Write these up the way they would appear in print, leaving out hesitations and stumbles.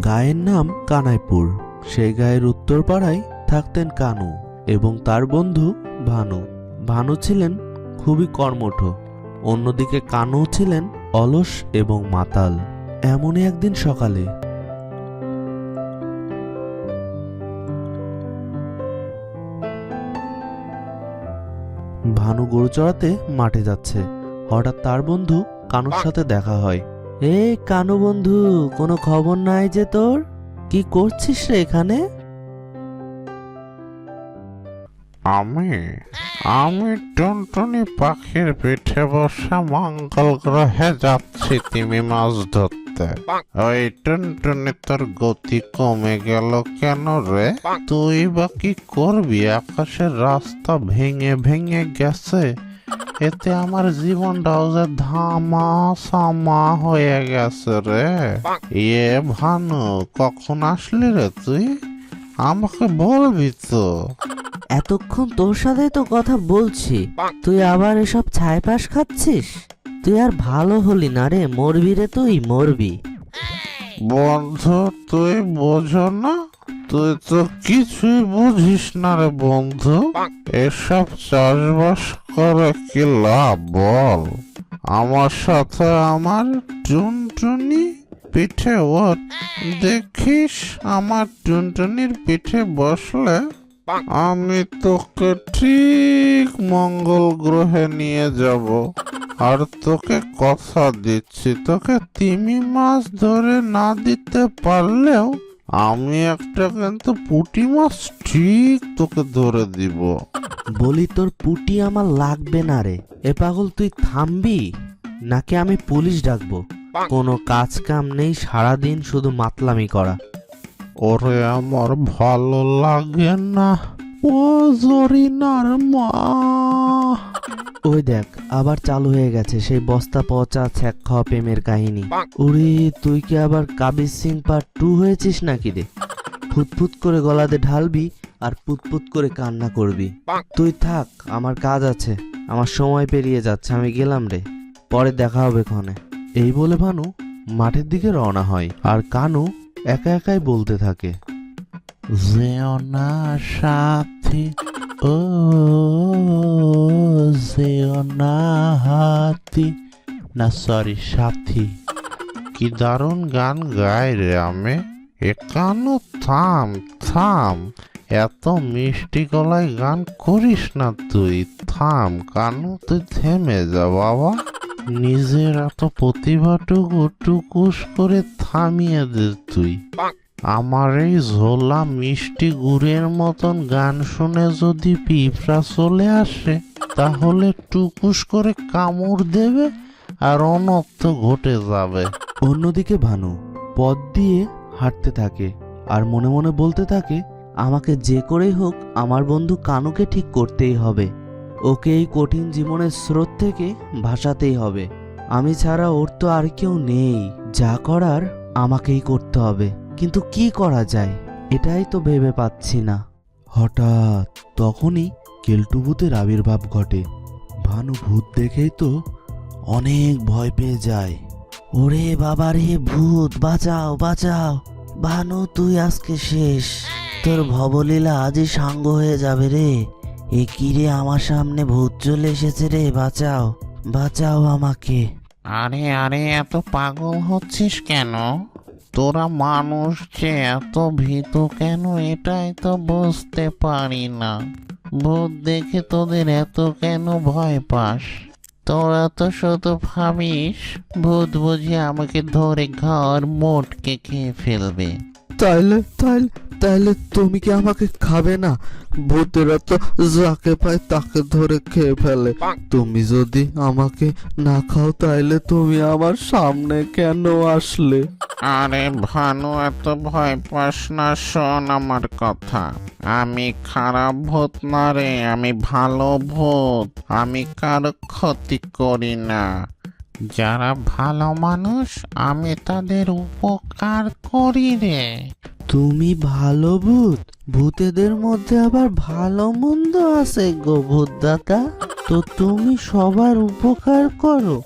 গায়ের নাম কানাইপুর। সেই গায়ের উত্তর পাড়ায় থাকতেন কানু এবং তার বন্ধু ভানু। ভানু ছিলেন খুবই কর্মঠ, অন্যদিকে কানু ছিলেন অলস এবং মাতাল। এমনই একদিন সকালে ভানু গরু চড়াতে মাঠে যাচ্ছে। হঠাৎ তার বন্ধু কানুর সাথে দেখা হয়। এই কানু বন্ধু, কোনো খবর নাই যে তোর? কি করছিস রে এখানে? আমি আমি টুনটুনি পাখির পিঠে বসে মঙ্গল গ্রহে যাচ্ছি তিমি মাছ ধরতে। ওই টুনটুনি, তোর গতি কমে গেল কেন রে? তুই বা কি করবি? আকাশের রাস্তা ভেঙে ভেঙে গেছে, এতে আমার জীবনটাও যে ধামা সামা হয়ে গেছে রে। ভানু, কখন আসলি রে তুই? আমাকে বলবি তো। এতক্ষণ তোর সাথে তো কথা বলছি, তুই আবার এসব ছাইপাশ খাচ্ছিস? তুই আর ভালো হলি না রে, মরবি রে, তুই মরবি। বন্ধু, তুই বোঝো না? তুই তো কিছুই বুঝিস না রে বন্ধু। এসব চাষবাস করে কি লাভ বল? আমার সাথে আমার টুনটুনি পিঠে ওঠ। দেখিস, আমার টুনটুনির পিঠে বসলে আমি তোকে ঠিক মঙ্গল গ্রহে নিয়ে যাব। আর তোকে কথা দিচ্ছি, তোকে তিমি মাছ ধরে না দিতে পারলেও আমি একটা কিন্তু পুঁটি মাছ ঠিক তোকে ধরে দিব। বলি, তোর পুটি আমার লাগবে না রে। এ পাগল, তুই থামবি নাকি আমি পুলিশ ডাকবো? কোনো কাজ কাম নেই, সারাদিন শুধু মাতলামি করা। ওরে আমার ভালো লাগে না, ও জরিনার মা। ওই দেখ, আবার চালু হয়ে গেছে সেই বস্তা পচা ছ্যাক খাওয়া প্রেমের কাহিনী। ওরে, তুই কি আবার কাবির সিং পার্ট 2 হয়েছিস নাকি রে? ফুটফুট করে গলাতে ঢালবি আর পুতপুত করে কান্না করবি। তুই থাক, আমার কাজ আছে, আমার সময় পেরিয়ে যাচ্ছে, আমি গেলাম রে, পরে দেখা হবে ক্ষণে। এই বলে ভানু মাঠের দিকে রওনা হয় আর কানু একা একাই বলতে থাকে, যেও না সাথী, ও যেও না হাতি, না সরি সাথী। কি দারুণ গান গায় রে আমি। এ কানু, থাম থাম, এত মিষ্টি গলায় গান করিস না তুই। থাম কানু, তুই থেমে যা বাবা। নিজের এত প্রতিভাটুকু টুকুস করে থামিয়ে দে তুই। আমার এই ঝোলা মিষ্টি গুড়ের মতন গান শুনে যদি পিঁপড়া চলে আসে, তাহলে টুকুস করে কামড় দেবে আর অনর্থ ঘটে যাবে। অন্যদিকে ভানু পথ দিয়ে হাঁটতে থাকে আর মনে মনে বলতে থাকে, আমাকে যে করেই হোক আমার বন্ধু কানুকে ঠিক করতেই হবে। ওকে এই কঠিন জীবনের স্রোত থেকে ভাসাতেই হবে। আমি ছাড়া ওর তো আর কেউ নেই, যা করার আমাকেই করতে হবে। কিন্তু কি করা যায়, এটাই তো ভেবে পাচ্ছি না। হঠাৎ তখনই কেলটু ভূতের আবির্ভাব ঘটে। ভানু ভূত দেখেই তো অনেক ভয় পেয়ে যায়। ওরে বাবা রে, ভূত বাঁচাও বাঁচাও! ভানু, তুই আজকে শেষ, তোর ভবলীলা আজই সাঙ্গ হয়ে যাবে রে। এ কি রে, আমার সামনে ভূত চলে এসেছে রে, বাঁচাও বাঁচাও আমাকে। আরে আরে, এত পাগল হচ্ছিস কেন? তোরা মানুষ যে এত ভীতু কেন, এটাই তো বুঝতে পারি না। ভূত দেখে তোদের এত কেন ভয় পাস? তোরা তো শুধু ভাবিস ভূত বুঝি আমাকে ধরে ঘর মোটকে খেয়ে ফেলবে। তাইলে তাইলে তাইলে তুমি কি আমাকে খাবে না? ভূতেরা তো যাকে পায় তাকে ধরে খেয়ে ফেলে। তুমি যদি আমাকে না খাও, তাইলে তুমি আমার সামনে কেন আসলে? আরে ভানু, এত ভয় পাস না, শোন আমার কথা। আমি খারাপ ভূত না রে, আমি ভালো ভূত। আমি কারো ক্ষতি করি না। যারা ভালো মানুষ, আমি তাদের উপকার করি রে। তুমি ভালো ভূত? ভূতেদের মধ্যে আবার ভালো মন্দ আছে গো ভূতদাতা? তো তুমি সবার উপকার করো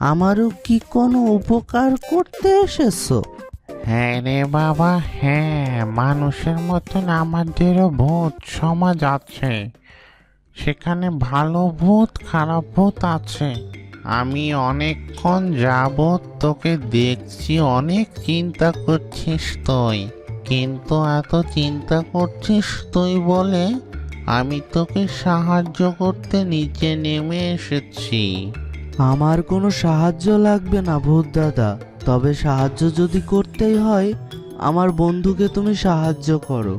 আমারও কি কোনো উপকার করতে এসেছো? হ্যাঁ রে বাবা, হ্যাঁ, মানুষের মতন আমাদেরও ভূত সমাজ আছে। সেখানে ভালো ভূত খারাপ ভূত আছে। আমি অনেকক্ষণ যাবৎ তোকে দেখছি, অনেক চিন্তা করছিস তুই, কিন্তু এত চিন্তা করছিস তুই বলে আমি তোকে সাহায্য করতে নিচে নেমে এসেছি। আমার কোনো সাহায্য লাগবে না ভূত দাদা, তবে সাহায্য যদি করতেই হয় আমার বন্ধুকে তুমি সাহায্য করো।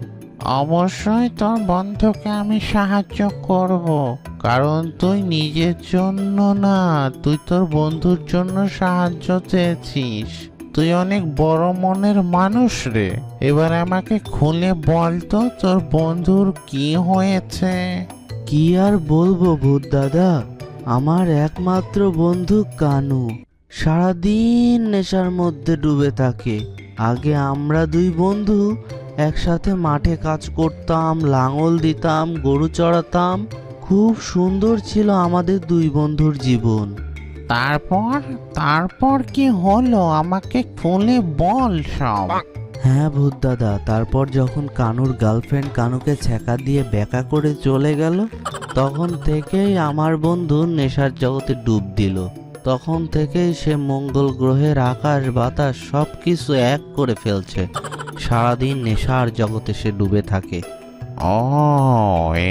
অবশ্যই তোর বন্ধুকে আমি সাহায্য করব, কারণ তুই নিজের জন্য না, তুই তোর বন্ধুর জন্য সাহায্য চেয়েছিস। তুই অনেক বড় মনের মানুষ রে। এবার আমাকে খুলে বল তো তোর বন্ধুর কি হয়েছে। কি আর বলবো ভূত দাদা, আমার একমাত্র বন্ধু কানু সারাদিন নেশার মধ্যে ডুবে থাকে। আগে আমরা দুই বন্ধু একসাথে মাঠে কাজ করতাম, লাঙল দিতাম, গরু চড়াতাম। খুব সুন্দর ছিল আমাদের দুই বন্ধুর জীবন। তারপর তারপর কি হলো, আমাকে খুলে বল সব। হ্যাঁ ভূত দাদা, তারপর যখন কানুর গার্লফ্রেন্ড কানুকে ছ্যাঁকা দিয়ে ব্যাকা করে চলে গেল, তখন থেকেই আমার বন্ধু নেশার জগতে ডুব দিল। তখন থেকেই সে মঙ্গল গ্রহের আকাশ বাতাস সব কিছু এক করে ফেলছে। সারাদিন নেশার জগতে সে ডুবে থাকে। ও,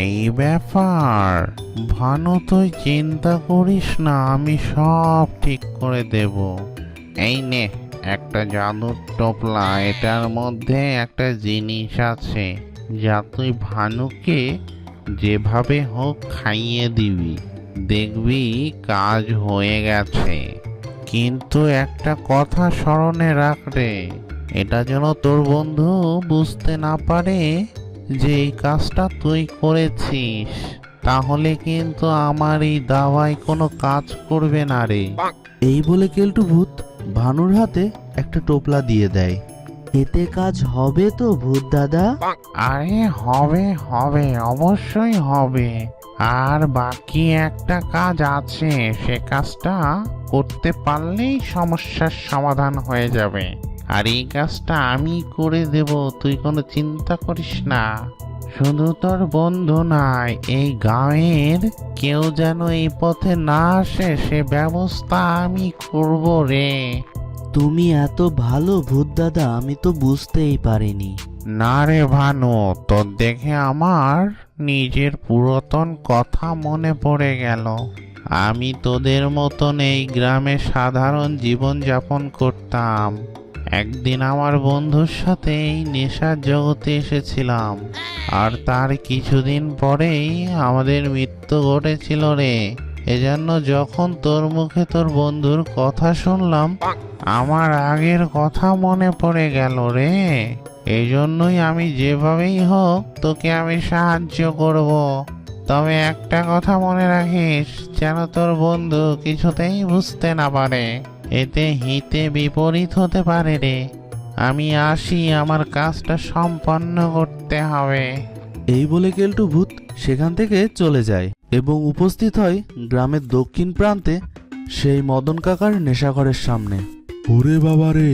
এই ব্যাপার। ভানু তুই চিন্তা করিস না, আমি সব ঠিক করে দেব। এই নে একটা জাদুর টোপলা, এটার মধ্যে একটা জিনিস আছে যা তুই ভানুকে যেভাবে হোক খাইয়ে দিবি, দেখবি কাজ হয়ে গেছে। কিন্তু একটা কথা স্মরণে রাখ রে, এটা যেন তোর বন্ধু বুঝতে না পারে যে এই কাজটা তুই করেছিস, তাহলে কিন্তু আমার এই দাওয়ায় কোনো কাজ করবে না রে। এই বলে কেলটু ভূত ভানুর হাতে একটা টোপলা দিয়ে দেয়। এতে কাজ হবে তো ভূত দাদা? আরে হবে হবে, অবশ্যই হবে। আর বাকি একটা কাজ আছে, সে কাজটা করতে পারলেই সমস্যার সমাধান হয়ে যাবে। আর এই কাজটা আমি করে দেব, তুই কোনো চিন্তা করিস না। শুধু তোর বন্ধু নয়, এই গাঁয়ের কেউ যেন এই পথে না আসে সে ব্যবস্থা আমি করব রে। তুমি এত ভালো ভূত দাদা, আমি তো বুঝতেই পারিনি। না রে ভানু, তোর দেখে আমার নিজের পুরাতন কথা মনে পড়ে গেল। আমি তোদের মতন এই গ্রামে সাধারণ জীবন যাপন করতাম। একদিন আমার বন্ধুর সাথে এই নেশার জগতে এসেছিলাম, আর তার কিছুদিন পরেই আমাদের মৃত্যু ঘটেছিল রে। এজন্য যখন তোর মুখে তোর বন্ধুর কথা শুনলাম, আমার আগের কথা মনে পড়ে গেল রে। এই জন্যই আমি যেভাবেই হোক তোকে আমি সাহায্য করব। তবে একটা কথা মনে রাখিস, যেন তোর বন্ধু কিছুতেই বুঝতে না পারে, এতে হিতে বিপরীত হতে পারে রে। আমি আসি, আমার কাজটা সম্পন্ন করতে হবে। এই বলে কেলটু ভূত সেখান থেকে চলে যায় এবং উপস্থিত হয় গ্রামের দক্ষিণ প্রান্তে সেই মদন কাকার নেশাঘরের সামনে। ওরে বাবা রে,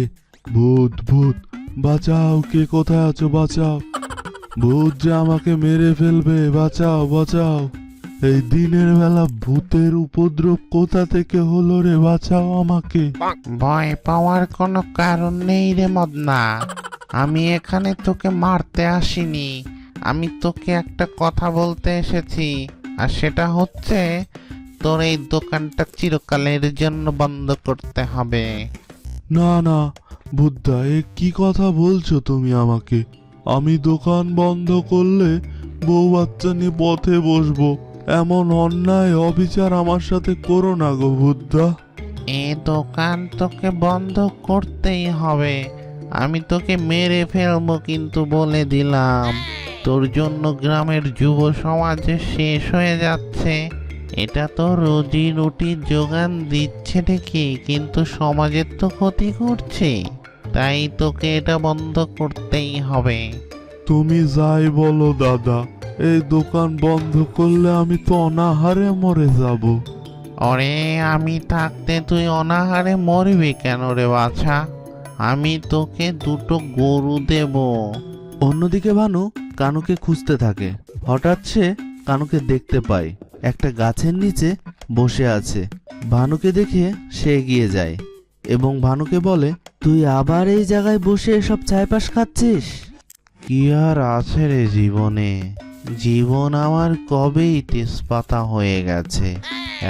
ভূত ভূত, বাঁচাও, কে কোথায় আছো, বাঁচাও, ভূত যে আমাকে মেরে ফেলবে, বাঁচাও বাঁচাও। এই দিনের বেলা ভূতের উপদ্রব কোথা থেকে হলো রে, বাঁচাও আমাকে। ভয় পাওয়ার কোনো কারণ নেই রে মদনা, আমি এখানে তোকে মারতে আসিনি। আমি তোকে একটা কথা বলতে এসেছি, আর সেটা হচ্ছে তোর এই দোকানটা চিরকালের জন্য বন্ধ করতে হবে। না না বুদ্ধা, এ কি কথা বলছো তুমি আমাকে? আমি দোকান বন্ধ করলে বউ বাচ্চা নিয়ে পথে বসবো, এমন অন্যায় অবিচার আমার সাথে করো না গো বুদ্ধা। এই দোকান তোকে বন্ধ করতেই হবে, আমি তোকে মেরে ফেলবো কিন্তু বলে দিলাম। তোর জন্য গ্রামের যুব সমাজ যে শেষ হয়ে যাচ্ছে। এটা তো রুজি রুটির যোগান দিচ্ছে ঠিকই, কিন্তু সমাজের তো ক্ষতি করছে, তাই তোকে এটা বন্ধ করতেই হবে। তুমি যাই বলো দাদা, এই দোকান বন্ধ করলে আমি তো অনাহারে মরে যাব। ওরে আমি থাকতে তুই অনাহারে মরবি কেন রে বাছা? আমি তোকে দুটো গরু দেব। অন্যদিকে ভানু কানুকে খুঁজতে থাকে। হঠাৎ সে কানুকে দেখতে পায় একটা গাছের নিচে বসে আছে। ভানুকে দেখে সে এগিয়ে যায় এবং ভানুকে বলে, তুই আবার এই জায়গায় বসে এসব ছাইপাশ খাচ্ছিস? কি আর আছে রে জীবনে, জীবন আমার কবেই তেজপাতা হয়ে গেছে।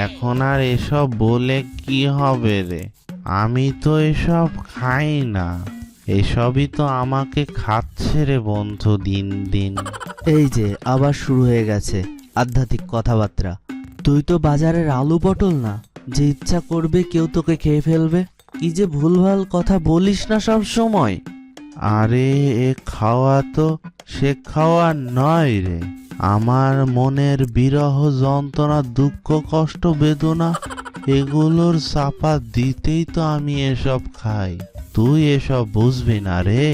এখন আর এসব বলে কি হবে রে? আমি তো এসব খাই না, এসবই তো আমাকে খাচ্ছে রে বন্ধু দিন দিন। এই যে আবার শুরু হয়ে গেছে আধ্যাত্মিক কথাবার্তা। তুই তো বাজারের আলু পটল না যে ইচ্ছা করবে কেউ তোকে খেয়ে ফেলবে। কি যে ভুলভাল কথা বলিস না সব সময়। আরে এ খাওয়া তো সে খাওয়া নয় রে। আমার মনের বিরহ যন্ত্রণা দুঃখ কষ্ট বেদনা এগুলোর চাপা দিতেই তো আমি এসব খাই। তুই এসব বুঝবি না রে।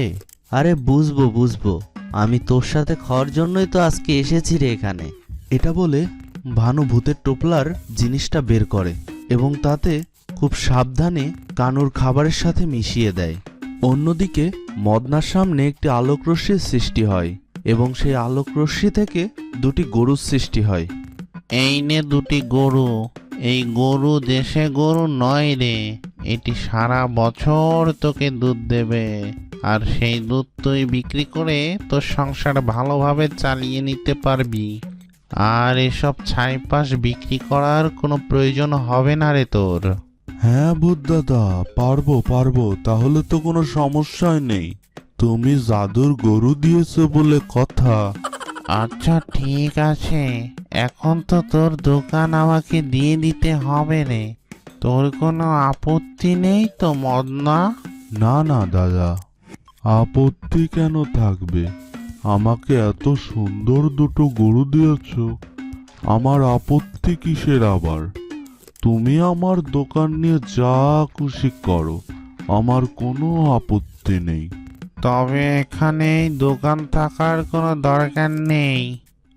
আরে বুঝবো বুঝবো, আমি তোর সাথে খাওয়ার জন্যই তো আজকে এসেছি রে এখানে। এটা বলে ভানু ভূতের টোপলার জিনিসটা বের করে এবং তাতে খুব সাবধানে কানুর খাবারের সাথে মিশিয়ে দেয়। অন্যদিকে মদনার সামনে একটি আলোকরশ্মির সৃষ্টি হয় এবং সেই আলোকরশ্মি থেকে দুটি গরুর সৃষ্টি হয়। এই নে দুটি গরু। এই গরু দেশে গরু নয় রে, এটি সারা বছর তোকে দুধ দেবে, আর সেই দুধ তুই বিক্রি করে তোর সংসার ভালোভাবে চালিয়ে নিতে পারবি। আর এসব ছাইপাশ বিক্রি করার কোনো প্রয়োজন হবে না রে তোর। হ্যাঁ ভূত দাদা, পারবো, তাহলে তো কোনো সমস্যাই নেই। তুমি জাদুর গরু দিয়েছো বলে কথা। আচ্ছা ঠিক আছে, এখন তো তোর দোকান আমাকে দিয়ে দিতে হবে রে। তোর কোনো আপত্তি নেই তো মদনা? না না দাদা, আপত্তি কেন থাকবে? আমাকে এত সুন্দর দুটো গরু দিয়েছো, আমার আপত্তি কিসের আবার? তুমি আমার দোকান নিয়ে যা খুশি করো, আমার কোনো আপত্তি নেই। তবে এখানে এই দোকান থাকার কোনো দরকার নেই,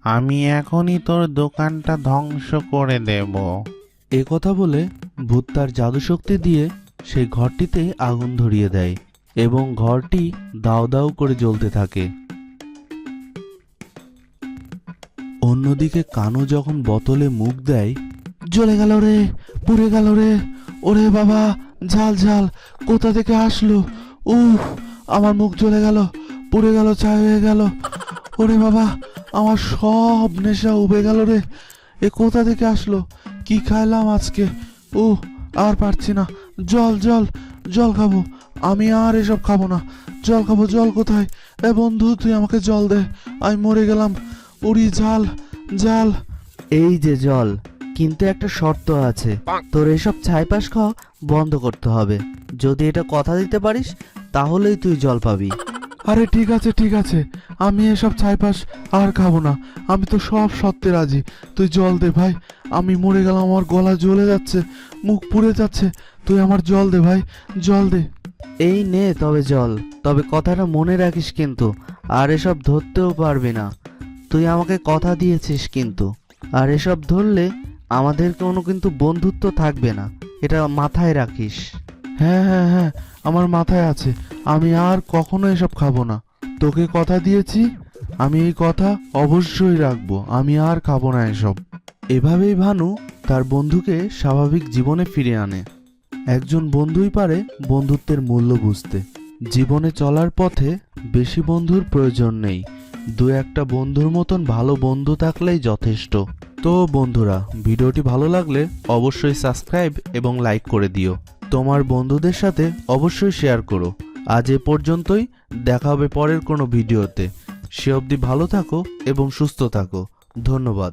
আমি এখনই তোর দোকানটা ধ্বংস করে দেব। এ কথা বলে ভূত তার জাদুশক্তি দিয়ে সেই ঘরটিতে আগুন ধরিয়ে দেয় এবং ঘরটি দাউ দাউ করে জ্বলতে থাকে। অন্যদিকে কানু যখন বোতলে মুখ দেয়, জ্বলে গেল রে, পুড়ে গেল রে, ওরে বাবা, ঝাল ঝাল কোথা থেকে আসলো? উফ, আমার মুখ জ্বলে গেল, পুড়ে গেল, ছাই হয়ে গেল। ওরে বাবা, আমার সব নেশা উবে গেল রে। এ কোথা থেকে আসলো? কি খাইলাম আজকে? আর পারছি না। জল জল জল খাবো, আমি আর এসব খাবো না। জল খাবো, জল কোথায়? এ বন্ধু, তুই আমাকে জল দে, আমি মরে গেলাম। উড়ি জাল জাল। এই যে জল, কিন্তু একটা শর্ত আছে, তোর এসব ছাইপাশ খাওয়া বন্ধ করতে হবে। যদি এটা কথা দিতে পারিস তাহলেই তুই জল পাবি। আরে ঠিক আছে, আমি এসব ছাইপাশ আর খাবো না। আমি তো সব সত্যি রাজি। তুই জল দে ভাই, আমি মরে গেলাম, আমার গলা জ্বলে যাচ্ছে, মুখ পুড়ে যাচ্ছে। তুই আমার জল দে ভাই, জল দে। এই নে তবে জল, তবে কথাটা মনে রাখিস কিন্তু, আর এসব ধরতেও পারবি না। তুই আমাকে কথা দিয়েছিস কিন্তু, আর এসব ধরলে আমাদের কোনো কিন্তু বন্ধুত্ব থাকবে না, এটা মাথায় রাখিস। হ্যাঁ, আমার মাথায় আছে। আমি আর কখনো এসব খাবো না। তোকে কথা দিয়েছি, আমি এই কথা অবশ্যই রাখবো। আমি আর খাবো না এসব। এভাবেই ভানু তার বন্ধুকে স্বাভাবিক জীবনে ফিরিয়ে আনে। একজন বন্ধুই পারে বন্ধুত্বের মূল্য বুঝতে। জীবনে চলার পথে বেশি বন্ধুর প্রয়োজন নেই, দু একটা বন্ধুর মতন ভালো বন্ধু থাকলেই যথেষ্ট। তো বন্ধুরা, ভিডিওটি ভালো লাগলে অবশ্যই সাবস্ক্রাইব এবং লাইক করে দিও। তোমার বন্ধুদের সাথে অবশ্যই শেয়ার করো। আজ এ পর্যন্তই, দেখা হবে পরের কোনো ভিডিওতে। সে অবধি ভালো থাকো এবং সুস্থ থাকো। ধন্যবাদ।